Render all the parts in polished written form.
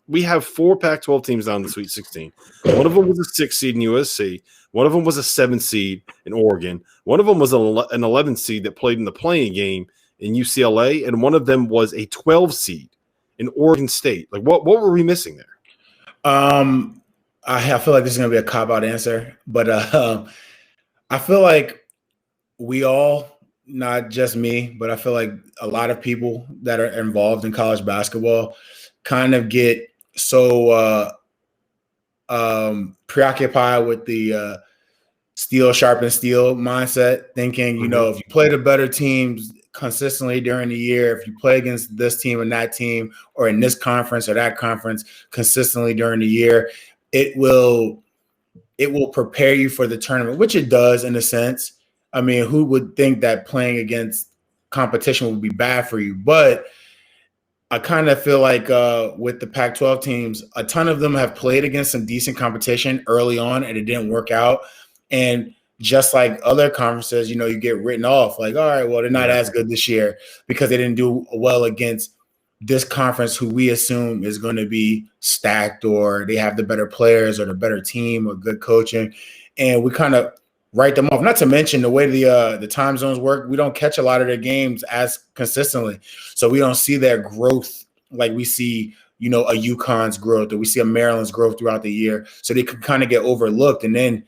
we have 4 Pac-12 teams down in the Sweet 16. One of them was a 6 seed in USC. One of them was a 7 seed in Oregon. One of them was an 11 seed that played in the playing game in UCLA, and one of them was a 12 seed in Oregon State. Like, what were we missing there? I feel like this is going to be a cop-out answer, but I feel like we all, not just me, but I feel like a lot of people that are involved in college basketball kind of get so preoccupied with the steel sharpens steel mindset, thinking, you know, if you play the better teams consistently during the year, if you play against this team and that team, or in this conference or that conference consistently during the year, it will prepare you for the tournament, which it does in a sense. I mean, who would think that playing against competition would be bad for you? But I kind of feel like with the Pac-12 teams, a ton of them have played against some decent competition early on and it didn't work out. And just like other conferences, you know, you get written off like, all right, well, they're not as good this year because they didn't do well against this conference who we assume is going to be stacked, or they have the better players or the better team or good coaching. And we kind of write them off. Not to mention the way the time zones work, we don't catch a lot of their games as consistently. So we don't see their growth like we see, you know, a UConn's growth, or we see a Maryland's growth throughout the year. So they can kind of get overlooked. And then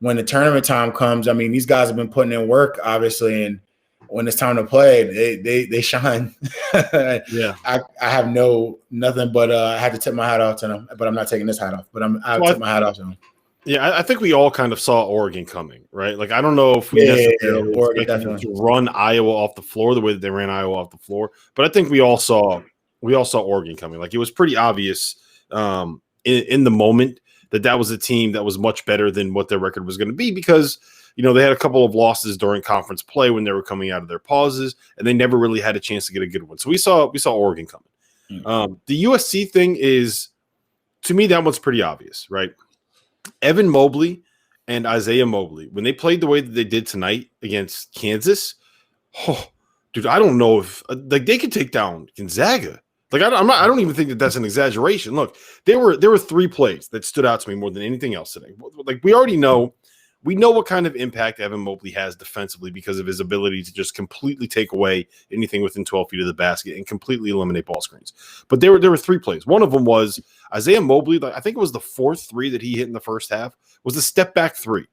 when the tournament time comes, I mean, these guys have been putting in work, obviously, and when it's time to play, they shine. Yeah, I have nothing but I had to tip my hat off to them, but I'm not taking this hat off. But I'll tip my hat off to them. Yeah, I think we all kind of saw Oregon coming, right? Like, I don't know if we necessarily expected them to run Iowa off the floor the way that they ran Iowa off the floor, but I think we all saw Oregon coming. Like, it was pretty obvious in the moment that was a team that was much better than what their record was going to be, because you know, they had a couple of losses during conference play when they were coming out of their pauses, and they never really had a chance to get a good one. So we saw Oregon coming. The USC thing is, to me, that one's pretty obvious, right? Evan Mobley and Isaiah Mobley, when they played the way that they did tonight against Kansas, dude, I don't know if like they could take down Gonzaga. Like, I don't even think that that's an exaggeration. Look, there were 3 plays that stood out to me more than anything else today. Like, we already know. We know what kind of impact Evan Mobley has defensively because of his ability to just completely take away anything within 12 feet of the basket and completely eliminate ball screens. But there were 3 plays. One of them was Isaiah Mobley. I think it was the 4th 3 that he hit in the first half, was a step back 3.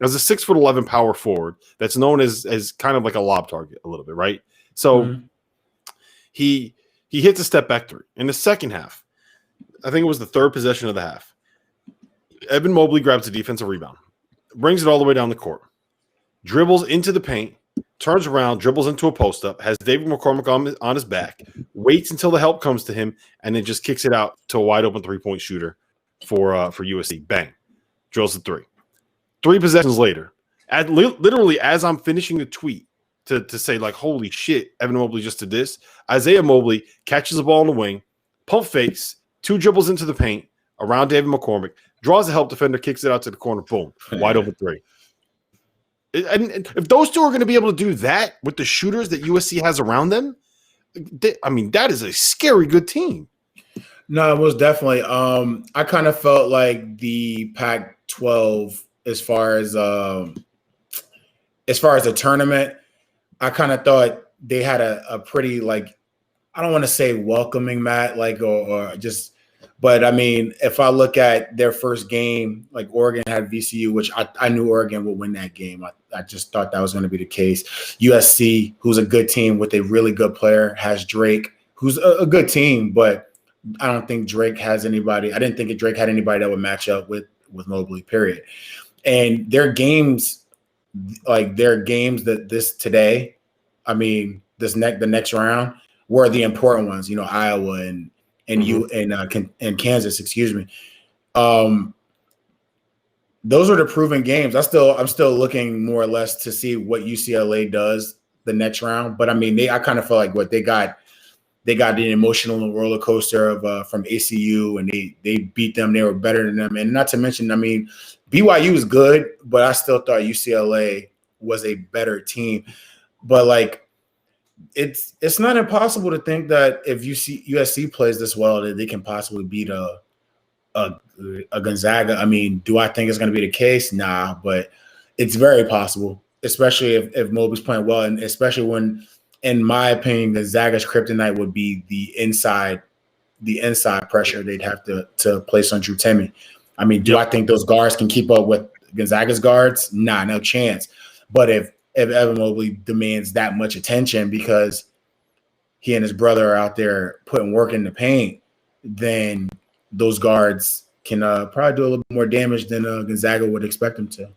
As a 6'11" power forward that's known as kind of like a lob target a little bit, right? So he hits a step back 3. In the second half, I think it was the 3rd possession of the half, Evan Mobley grabs a defensive rebound, brings it all the way down the court, dribbles into the paint, turns around, dribbles into a post-up, has David McCormick on his back, waits until the help comes to him, and then just kicks it out to a wide-open three-point shooter for USC. Bang. Drills the 3. 3 possessions later, literally as I'm finishing the tweet to say, like, holy shit, Evan Mobley just did this, Isaiah Mobley catches the ball in the wing, pump fakes, 2 dribbles into the paint around David McCormick, draws a help defender, kicks it out to the corner, boom, wide open 3. And if those 2 are going to be able to do that with the shooters that USC has around them, that is a scary good team. No, it was definitely. I kind of felt like the Pac-12, as far as the tournament, I kind of thought they had a pretty, like, I don't want to say welcoming mat, like, or just. But, I mean, if I look at their first game, like Oregon had VCU, which I knew Oregon would win that game. I just thought that was going to be the case. USC, who's a good team with a really good player, has Drake, who's a good team, but I don't think Drake has anybody. I didn't think Drake had anybody that would match up with Mobley, period. And their games that today, I mean, the next round were the important ones, you know, Iowa and Kansas, excuse me. Those are the proven games. I'm still looking more or less to see what UCLA does the next round. But I mean, I kind of feel like what they got the emotional roller coaster of from ACU, and they beat them. They were better than them, and not to mention, I mean, BYU was good, but I still thought UCLA was a better team. But like, it's not impossible to think that if USC plays this well, that they can possibly beat a Gonzaga. I mean, do I think it's going to be the case? Nah, but it's very possible, especially if Mobley's playing well, and especially when, in my opinion, Gonzaga's kryptonite would be the inside pressure they'd have to place on Drew Timme. I mean, do I think those guards can keep up with Gonzaga's guards? Nah, no chance. But if Evan Mobley demands that much attention because he and his brother are out there putting work in the paint, then those guards can probably do a little bit more damage than Gonzaga would expect them to.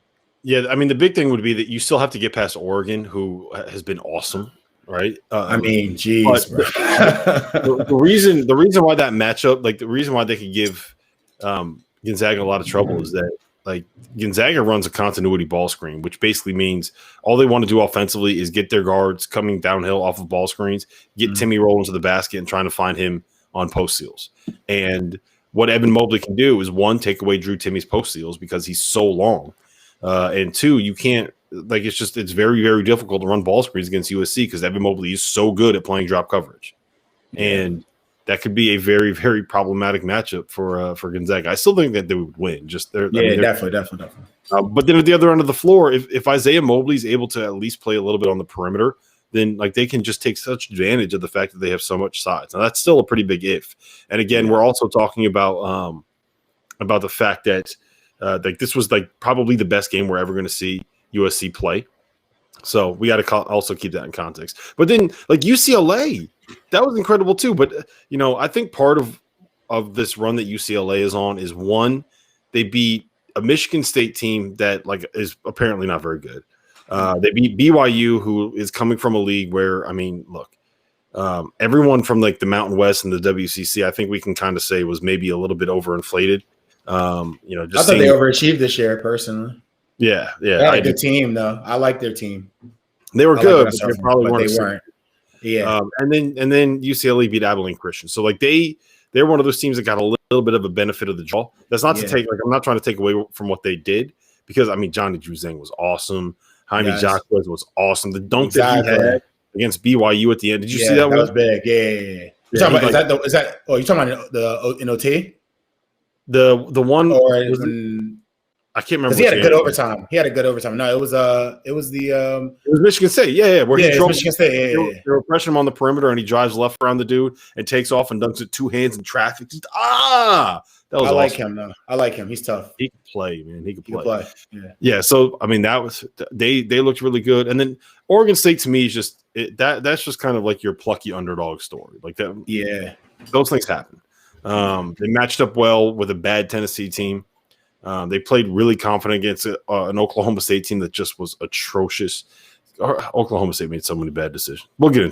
Yeah, I mean, the big thing would be that you still have to get past Oregon, who has been awesome, right? I mean, geez, bro. the reason why that matchup, like the reason why they could give Gonzaga a lot of trouble is that, like, Gonzaga runs a continuity ball screen, which basically means all they want to do offensively is get their guards coming downhill off of ball screens, get Timme rolling to the basket and trying to find him on post steals. And what Evan Mobley can do is, one, take away Drew Timme's post steals because he's so long. And two, you can't, like, it's very, very difficult to run ball screens against USC because Evan Mobley is so good at playing drop coverage. And that could be a very, very problematic matchup for Gonzaga. I still think that they would win. Definitely. But then at the other end of the floor, if Isaiah Mobley's able to at least play a little bit on the perimeter, then like they can just take such advantage of the fact that they have so much size. Now that's still a pretty big if. And again, we're also talking about the fact that like this was like probably the best game we're ever going to see USC play. So we got to also keep that in context. But then, like, UCLA, that was incredible too. But I think part of this run that UCLA is on is, one, they beat a Michigan State team that, like, is apparently not very good. They beat BYU, who is coming from a league where, I mean, look, everyone from like the Mountain West and the WCC, I think we can kind of say was maybe a little bit overinflated. Just I thought they overachieved this year, personally. Yeah. They had a good team, though. I like their team. They were good, but they probably weren't. Yeah. And then UCLA beat Abilene Christian. So like they're one of those teams that got a little bit of a benefit of the draw. That's not to take, like, I'm not trying to take away from what they did, because I mean Johnny Juzang was awesome. Jaime Jacques was awesome. The dunk that he had against BYU at the end. Did you see that one? That was big. Yeah. You're talking about, you're talking about the NOT? The one, or I can't remember. Because he had a good overtime. No, it was Michigan State. Yeah. Where he drove Michigan State. They were pressing him on the perimeter, and he drives left around the dude and takes off and dunks it two hands in traffic. That was awesome. Like him though. I like him. He's tough. He can play, man. He can play. Yeah. So I mean, that was they looked really good, and then Oregon State to me is just that's just kind of like your plucky underdog story, like that. Yeah, those things happen. They matched up well with a bad Tennessee team. They played really confident against an Oklahoma State team that just was atrocious. Oklahoma State made so many bad decisions. We'll get into